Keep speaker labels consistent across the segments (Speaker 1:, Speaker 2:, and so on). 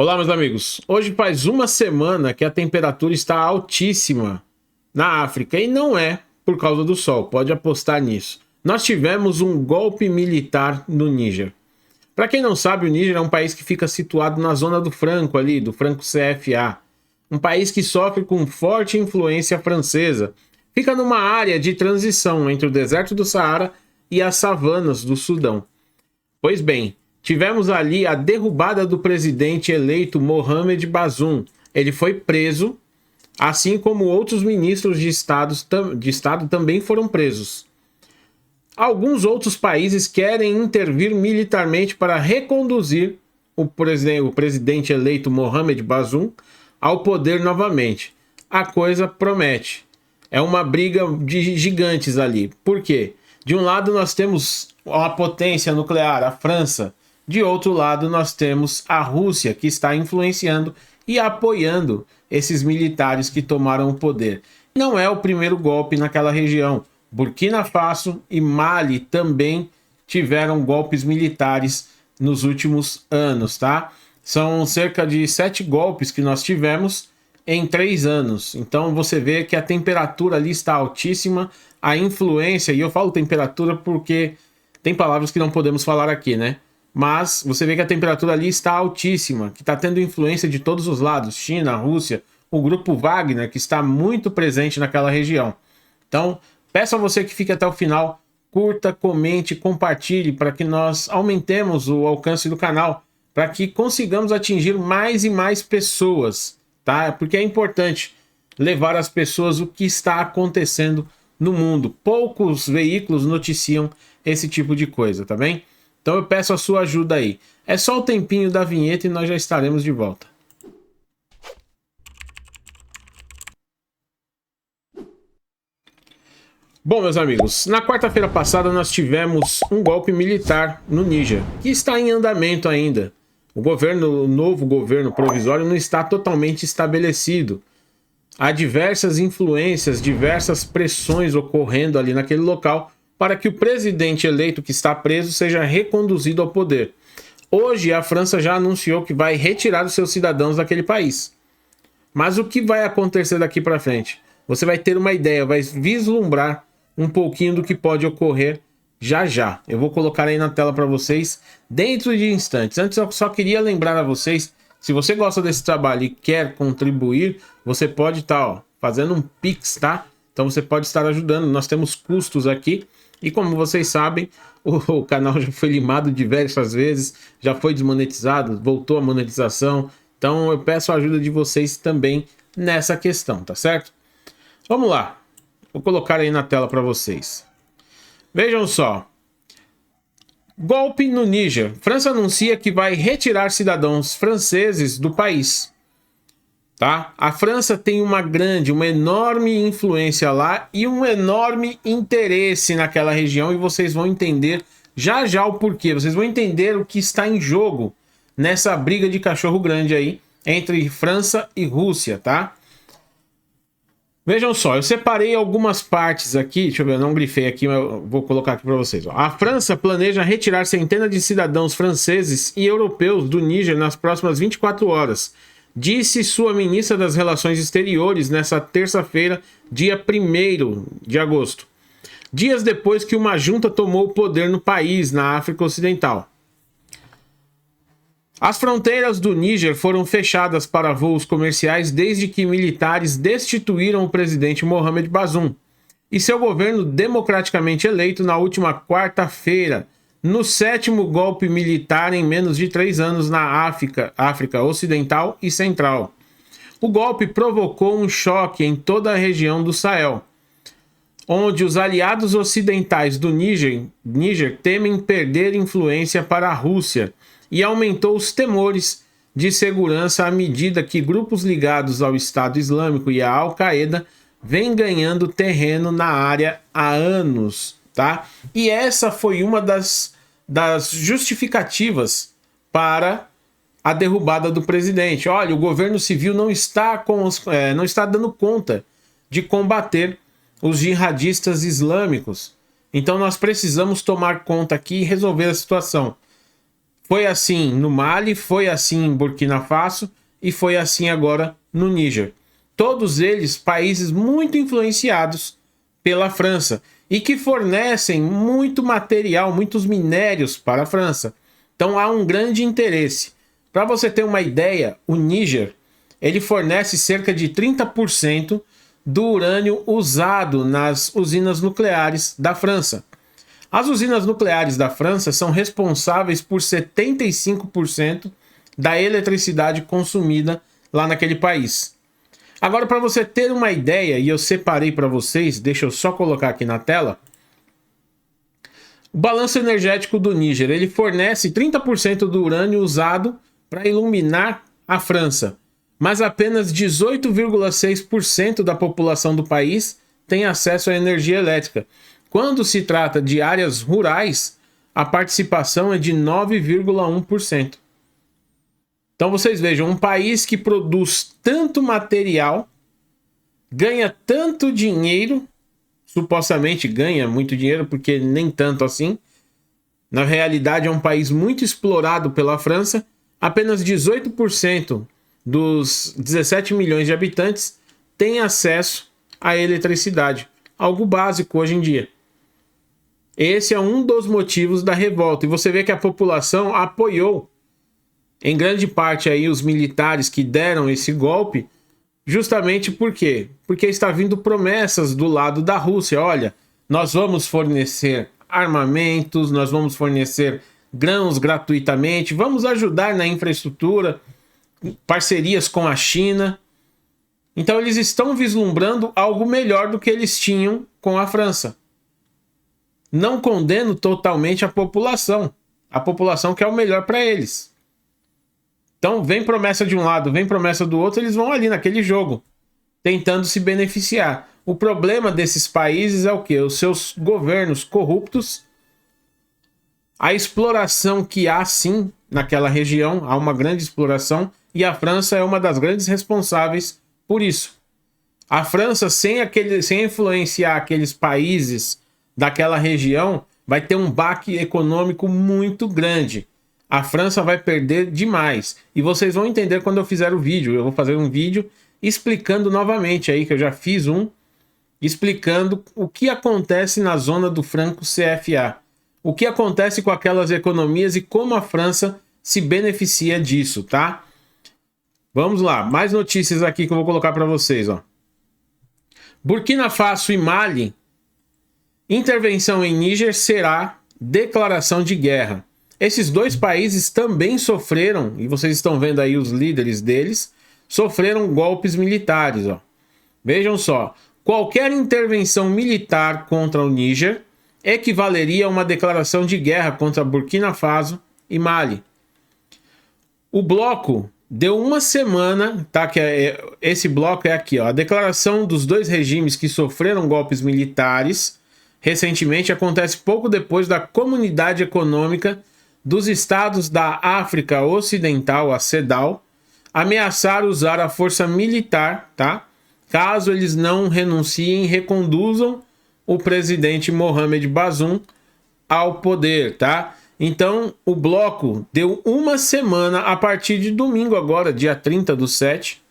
Speaker 1: Olá, meus amigos. Hoje faz uma semana que a temperatura está altíssima na África e não é por causa do sol, pode apostar nisso. Nós tivemos um golpe militar no Níger. Para quem não sabe, o Níger é um país que fica situado na zona do Franco ali, do Franco CFA. Um país que sofre com forte influência francesa. Fica numa área de transição entre o deserto do Saara e as savanas do Sudão. Pois bem, tivemos ali a derrubada do presidente eleito Mohamed Bazoum. Ele foi preso, assim como outros ministros de Estado também foram presos. Alguns outros países querem intervir militarmente para reconduzir o presidente eleito Mohamed Bazoum ao poder novamente. A coisa promete. É uma briga de gigantes ali. Por quê? De um lado nós temos a potência nuclear, a França. De outro lado nós temos a Rússia, que está influenciando e apoiando esses militares que tomaram o poder. Não é o primeiro golpe naquela região. Burkina Faso e Mali também tiveram golpes militares nos últimos anos, tá? São cerca de 7 golpes que nós tivemos em 3 anos. Então você vê que a temperatura ali está altíssima, a influência, e eu falo temperatura porque tem palavras que não podemos falar aqui, né? Mas você vê que a temperatura ali está altíssima, que está tendo influência de todos os lados, China, Rússia, o grupo Wagner, que está muito presente naquela região. Então, peço a você que fique até o final, curta, comente, compartilhe, para que nós aumentemos o alcance do canal, para que consigamos atingir mais e mais pessoas, tá? Porque é importante levar às pessoas o que está acontecendo no mundo. Poucos veículos noticiam esse tipo de coisa, tá bem? Então eu peço a sua ajuda aí. É só o tempinho da vinheta e nós já estaremos de volta. Bom, meus amigos, na quarta-feira passada nós tivemos um golpe militar no Níger, que está em andamento ainda. O novo governo provisório não está totalmente estabelecido. Há diversas influências, diversas pressões ocorrendo ali naquele local para que o presidente eleito que está preso seja reconduzido ao poder. Hoje a França já anunciou que vai retirar os seus cidadãos daquele país. Mas o que vai acontecer daqui para frente? Você vai ter uma ideia, vai vislumbrar um pouquinho do que pode ocorrer já já. Eu vou colocar aí na tela para vocês dentro de instantes. Antes eu só queria lembrar a vocês, se você gosta desse trabalho e quer contribuir, você pode estar fazendo um Pix, tá? Então você pode estar ajudando. Nós temos custos aqui. E como vocês sabem, o canal já foi limado diversas vezes, já foi desmonetizado, voltou a monetização. Então eu peço a ajuda de vocês também nessa questão, tá certo? Vamos lá. Vou colocar aí na tela para vocês. Vejam só. Golpe no Níger. França anuncia que vai retirar cidadãos franceses do país. Tá? A França tem uma enorme influência lá e um enorme interesse naquela região, e vocês vão entender já já o porquê. Vocês vão entender o que está em jogo nessa briga de cachorro grande aí entre França e Rússia, tá? Vejam só, eu separei algumas partes aqui, deixa eu ver, eu não grifei aqui, mas eu vou colocar aqui para vocês. Ó. A França planeja retirar centenas de cidadãos franceses e europeus do Níger nas próximas 24 horas. Disse sua ministra das Relações Exteriores nessa terça-feira, dia 1º de agosto. Dias depois que uma junta tomou o poder no país, na África Ocidental. As fronteiras do Níger foram fechadas para voos comerciais desde que militares destituíram o presidente Mohamed Bazoum e seu governo democraticamente eleito na última quarta-feira, no 7º golpe militar em menos de 3 anos na África Ocidental e Central. O golpe provocou um choque em toda a região do Sahel, onde os aliados ocidentais do Níger temem perder influência para a Rússia, e aumentou os temores de segurança à medida que grupos ligados ao Estado Islâmico e à Al-Qaeda vêm ganhando terreno na área há anos, tá? E essa foi uma das justificativas para a derrubada do presidente. Olha, o governo civil não está dando conta de combater os jihadistas islâmicos. Então nós precisamos tomar conta aqui e resolver a situação. Foi assim no Mali, foi assim em Burkina Faso e foi assim agora no Níger. Todos eles países muito influenciados pela França e que fornecem muito material, muitos minérios para a França. Então há um grande interesse. Para você ter uma ideia, o Níger, ele fornece cerca de 30% do urânio usado nas usinas nucleares da França. As usinas nucleares da França são responsáveis por 75% da eletricidade consumida lá naquele país. Agora, para você ter uma ideia, e eu separei para vocês, deixa eu só colocar aqui na tela, o balanço energético do Níger, ele fornece 30% do urânio usado para iluminar a França, mas apenas 18,6% da população do país tem acesso à energia elétrica. Quando se trata de áreas rurais, a participação é de 9,1%. Então vocês vejam, um país que produz tanto material, ganha tanto dinheiro, supostamente ganha muito dinheiro, porque nem tanto assim. Na realidade é um país muito explorado pela França. Apenas 18% dos 17 milhões de habitantes têm acesso à eletricidade. Algo básico hoje em dia. Esse é um dos motivos da revolta. E você vê que a população apoiou, em grande parte, aí, os militares que deram esse golpe, justamente por quê? Porque está vindo promessas do lado da Rússia. Olha, nós vamos fornecer armamentos, nós vamos fornecer grãos gratuitamente, vamos ajudar na infraestrutura, parcerias com a China. Então eles estão vislumbrando algo melhor do que eles tinham com a França. Não condeno totalmente a população quer o melhor para eles. Então vem promessa de um lado, vem promessa do outro, eles vão ali naquele jogo, tentando se beneficiar. O problema desses países é o quê? Os seus governos corruptos, a exploração que há sim naquela região, há uma grande exploração, e a França é uma das grandes responsáveis por isso. A França, sem influenciar aqueles países daquela região, vai ter um baque econômico muito grande. A França vai perder demais. E vocês vão entender quando eu fizer o vídeo. Eu vou fazer um vídeo explicando novamente aí, que eu já fiz um, explicando o que acontece na zona do Franco CFA. O que acontece com aquelas economias e como a França se beneficia disso, tá? Vamos lá, mais notícias aqui que eu vou colocar para vocês, ó. Burkina Faso e Mali. Intervenção em Níger será declaração de guerra. Esses dois países também sofreram, e vocês estão vendo aí os líderes deles, sofreram golpes militares. Ó. Vejam só, qualquer intervenção militar contra o Níger equivaleria a uma declaração de guerra contra Burkina Faso e Mali. O bloco deu uma semana, tá? Esse bloco é aqui, ó, a declaração dos dois regimes que sofreram golpes militares recentemente acontece pouco depois da Comunidade Econômica dos Estados da África Ocidental, a CEDAW, ameaçar usar a força militar, tá? Caso eles não renunciem e reconduzam o presidente Mohamed Bazoum ao poder, tá? Então, o bloco deu uma semana a partir de domingo agora, dia 30/7,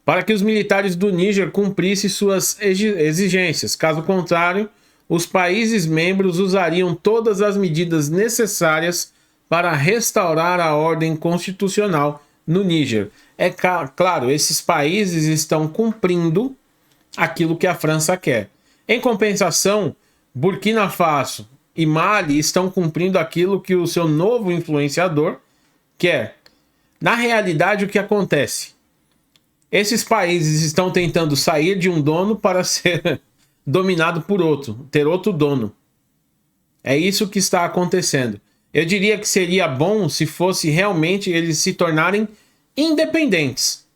Speaker 1: para que os militares do Níger cumprissem suas exigências. Caso contrário, os países membros usariam todas as medidas necessárias para restaurar a ordem constitucional no Níger. É claro, esses países estão cumprindo aquilo que a França quer. Em compensação, Burkina Faso e Mali estão cumprindo aquilo que o seu novo influenciador quer. Na realidade, o que acontece? Esses países estão tentando sair de um dono para ser dominado por outro, ter outro dono. É isso que está acontecendo. Eu diria que seria bom se fosse realmente eles se tornarem independentes.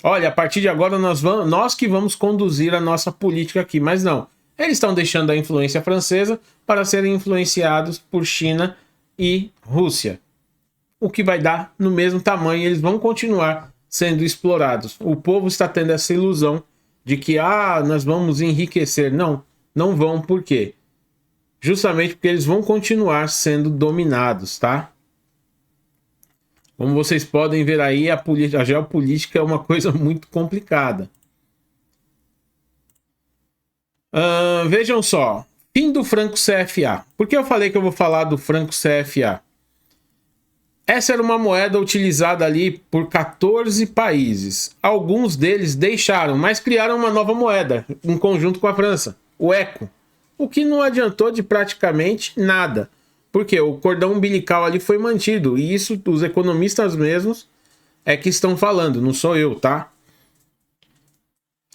Speaker 1: Olha, a partir de agora nós que vamos conduzir a nossa política aqui, mas não. Eles estão deixando a influência francesa para serem influenciados por China e Rússia. O que vai dar no mesmo tamanho, eles vão continuar sendo explorados. O povo está tendo essa ilusão de que nós vamos enriquecer. Não, não vão. Por quê? Justamente porque eles vão continuar sendo dominados, tá? Como vocês podem ver aí, a geopolítica é uma coisa muito complicada. Vejam só, fim do franco CFA. Por que eu falei que eu vou falar do franco CFA? Essa era uma moeda utilizada ali por 14 países. Alguns deles deixaram, mas criaram uma nova moeda, em conjunto com a França, o ECO. O que não adiantou de praticamente nada. Porque o cordão umbilical ali foi mantido. E isso os economistas mesmos é que estão falando, não sou eu, tá?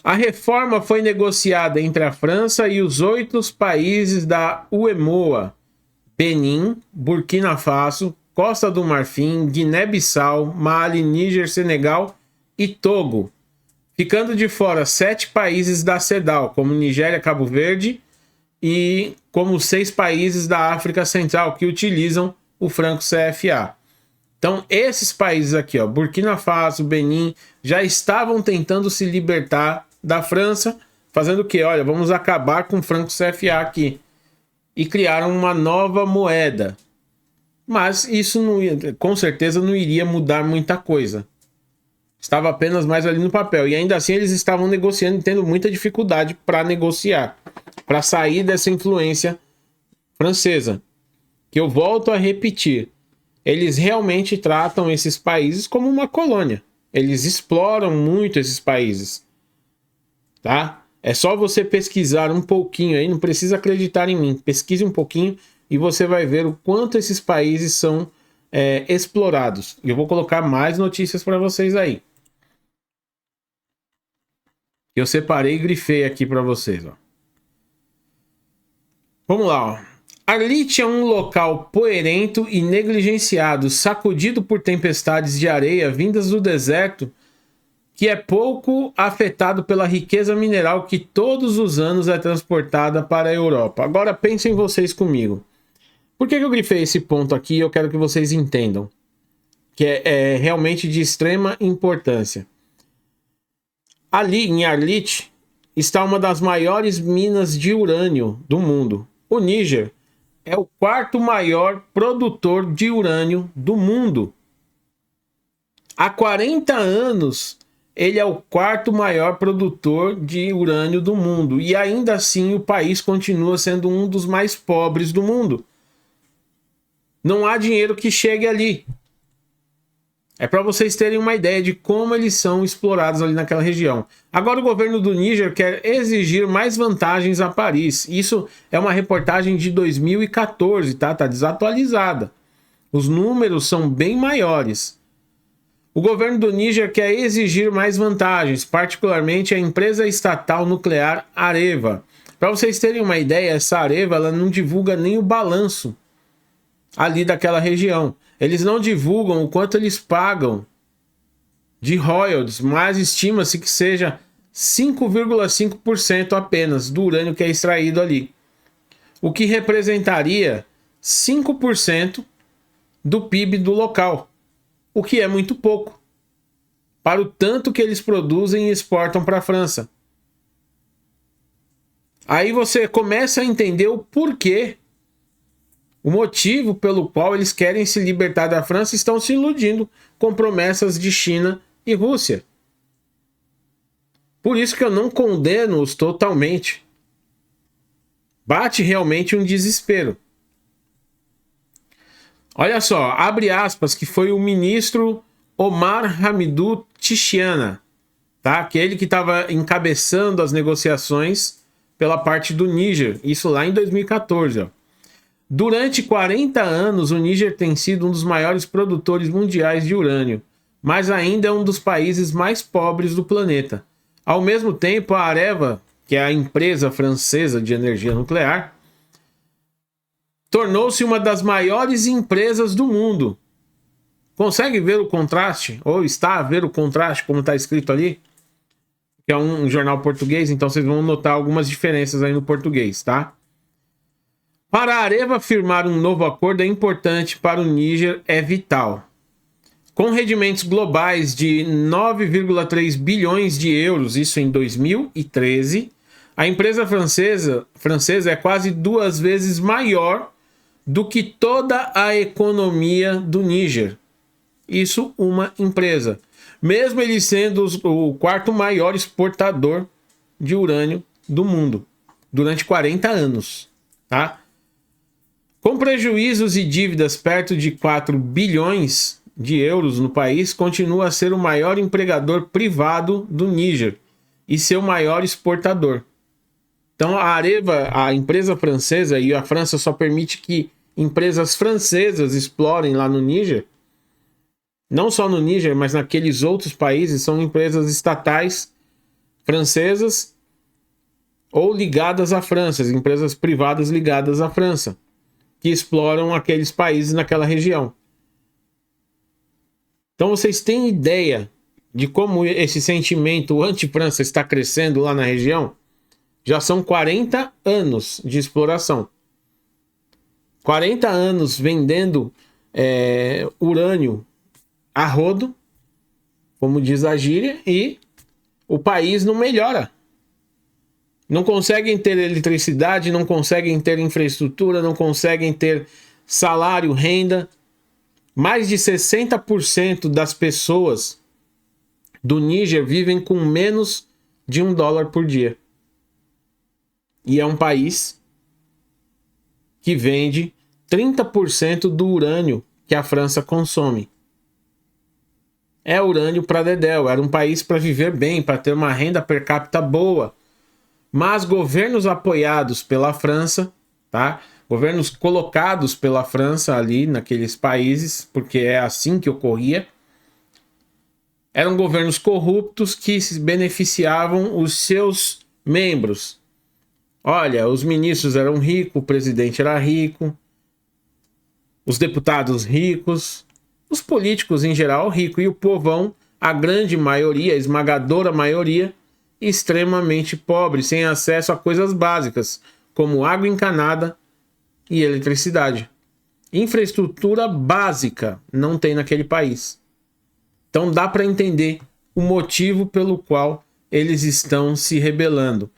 Speaker 1: A reforma foi negociada entre a França e os 8 países da UEMOA: Benin, Burkina Faso, Costa do Marfim, Guiné-Bissau, Mali, Níger, Senegal e Togo, ficando de fora 7 países da CEDAW, como Nigéria, Cabo Verde, e como 6 países da África Central que utilizam o franco CFA. Então, esses países aqui, ó, Burkina Faso, Benin, já estavam tentando se libertar da França, fazendo o quê? Olha, vamos acabar com o franco CFA aqui. E criaram uma nova moeda. Mas isso não, com certeza não iria mudar muita coisa. Estava apenas mais ali no papel. E ainda assim eles estavam negociando e tendo muita dificuldade para negociar, para sair dessa influência francesa. Que eu volto a repetir. Eles realmente tratam esses países como uma colônia. Eles exploram muito esses países. Tá? É só você pesquisar um pouquinho aí, não precisa acreditar em mim. Pesquise um pouquinho e você vai ver o quanto esses países são explorados. Eu vou colocar mais notícias para vocês aí. Eu separei e grifei aqui para vocês. Ó. Vamos lá. Ó. Arlit é um local poeirento e negligenciado, sacudido por tempestades de areia vindas do deserto, que é pouco afetado pela riqueza mineral que todos os anos é transportada para a Europa. Agora pensem vocês comigo. Por que eu grifei esse ponto aqui? Eu quero que vocês entendam. Que é realmente de extrema importância. Ali, em Arlit, está uma das maiores minas de urânio do mundo. O Níger é o 4º maior produtor de urânio do mundo. Há 40 anos, ele é o 4º maior produtor de urânio do mundo. E ainda assim, o país continua sendo um dos mais pobres do mundo. Não há dinheiro que chegue ali. É para vocês terem uma ideia de como eles são explorados ali naquela região. Agora o governo do Níger quer exigir mais vantagens a Paris. Isso é uma reportagem de 2014, tá? Tá desatualizada. Os números são bem maiores. O governo do Níger quer exigir mais vantagens, particularmente a empresa estatal nuclear Areva. Para vocês terem uma ideia, essa Areva ela não divulga nem o balanço ali daquela região. Eles não divulgam o quanto eles pagam de royalties, mas estima-se que seja 5,5% apenas do urânio que é extraído ali. O que representaria 5% do PIB do local. O que é muito pouco para o tanto que eles produzem e exportam para a França. Aí você começa a entender o porquê, o motivo pelo qual eles querem se libertar da França e estão se iludindo com promessas de China e Rússia. Por isso que eu não condeno-os totalmente. Bate realmente um desespero. Olha só, abre aspas, que foi o ministro Omar Hamidou Tichiana, tá? Aquele que estava encabeçando as negociações pela parte do Níger, isso lá em 2014. Ó. Durante 40 anos, o Níger tem sido um dos maiores produtores mundiais de urânio, mas ainda é um dos países mais pobres do planeta. Ao mesmo tempo, a Areva, que é a empresa francesa de energia nuclear, tornou-se uma das maiores empresas do mundo. Consegue ver o contraste? Ou está a ver o contraste, como está escrito ali? Que é um jornal português, então vocês vão notar algumas diferenças aí no português, tá? Para a Areva firmar um novo acordo é importante, para o Níger é vital. Com rendimentos globais de 9,3 bilhões de euros, isso em 2013, a empresa francesa é quase 2 vezes maior do que toda a economia do Níger. Isso uma empresa. Mesmo ele sendo o quarto maior exportador de urânio do mundo. Durante 40 anos. Tá? Com prejuízos e dívidas perto de 4 bilhões de euros no país, continua a ser o maior empregador privado do Níger e seu maior exportador. Então a Areva, a empresa francesa, e a França só permite que empresas francesas explorem lá no Níger, não só no Níger, mas naqueles outros países, são empresas estatais francesas ou ligadas à França, empresas privadas ligadas à França, que exploram aqueles países naquela região. Então vocês têm ideia de como esse sentimento anti-França está crescendo lá na região? Já são 40 anos de exploração. 40 anos vendendo urânio a rodo, como diz a gíria, e o país não melhora. Não conseguem ter eletricidade, não conseguem ter infraestrutura, não conseguem ter salário, renda. Mais de 60% das pessoas do Níger vivem com menos de $1 por dia. E é um país que vende 30% do urânio que a França consome. É urânio para dedéu. Era um país para viver bem, para ter uma renda per capita boa. Mas governos apoiados pela França, tá? Governos colocados pela França ali naqueles países, porque é assim que ocorria, eram governos corruptos que se beneficiavam os seus membros. Olha, os ministros eram ricos, o presidente era rico, os deputados ricos, os políticos em geral ricos, e o povão, a grande maioria, a esmagadora maioria, extremamente pobre, sem acesso a coisas básicas, como água encanada e eletricidade. Infraestrutura básica não tem naquele país. Então dá para entender o motivo pelo qual eles estão se rebelando.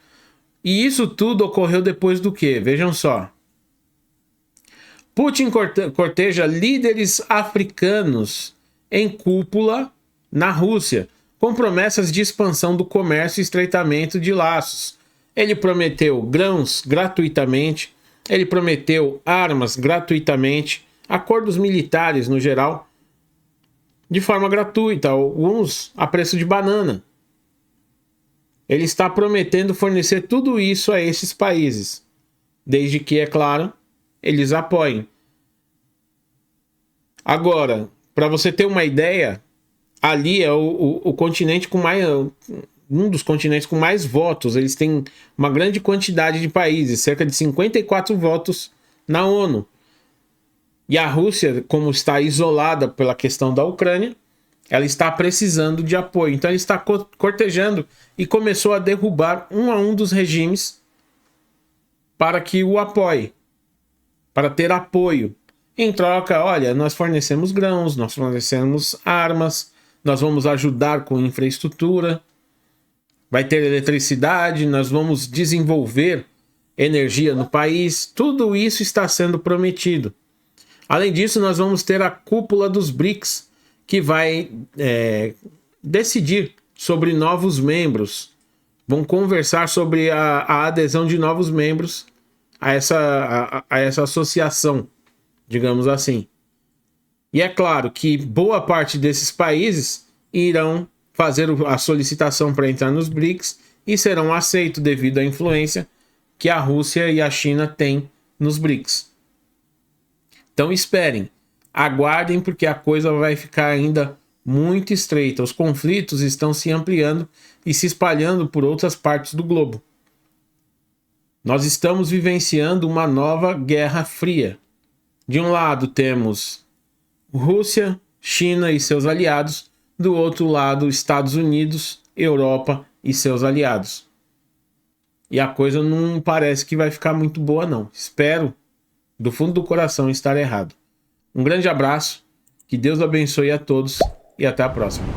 Speaker 1: E isso tudo ocorreu depois do quê? Vejam só. Putin corteja líderes africanos em cúpula na Rússia, com promessas de expansão do comércio e estreitamento de laços. Ele prometeu grãos gratuitamente, ele prometeu armas gratuitamente, acordos militares no geral, de forma gratuita, alguns a preço de banana. Ele está prometendo fornecer tudo isso a esses países, desde que, é claro, eles apoiem. Agora, para você ter uma ideia, ali é o continente com mais, um dos continentes com mais votos. Eles têm uma grande quantidade de países, cerca de 54 votos na ONU. E a Rússia, como está isolada pela questão da Ucrânia, ela está precisando de apoio. Então ele está cortejando e começou a derrubar um a um dos regimes para que o apoie, para ter apoio. Em troca, olha, nós fornecemos grãos, nós fornecemos armas, nós vamos ajudar com infraestrutura, vai ter eletricidade, nós vamos desenvolver energia no país. Tudo isso está sendo prometido. Além disso, nós vamos ter a cúpula dos BRICS, que vai decidir sobre novos membros. Vão conversar sobre a adesão de novos membros a essa associação, digamos assim. E é claro que boa parte desses países irão fazer a solicitação para entrar nos BRICS e serão aceitos devido à influência que a Rússia e a China têm nos BRICS. Então esperem, aguardem, porque a coisa vai ficar ainda muito estreita. Os conflitos estão se ampliando e se espalhando por outras partes do globo. Nós estamos vivenciando uma nova Guerra Fria. De um lado temos Rússia, China e seus aliados. Do outro lado, Estados Unidos, Europa e seus aliados. E a coisa não parece que vai ficar muito boa, não. Espero, do fundo do coração, estar errado. Um grande abraço, que Deus abençoe a todos e até a próxima.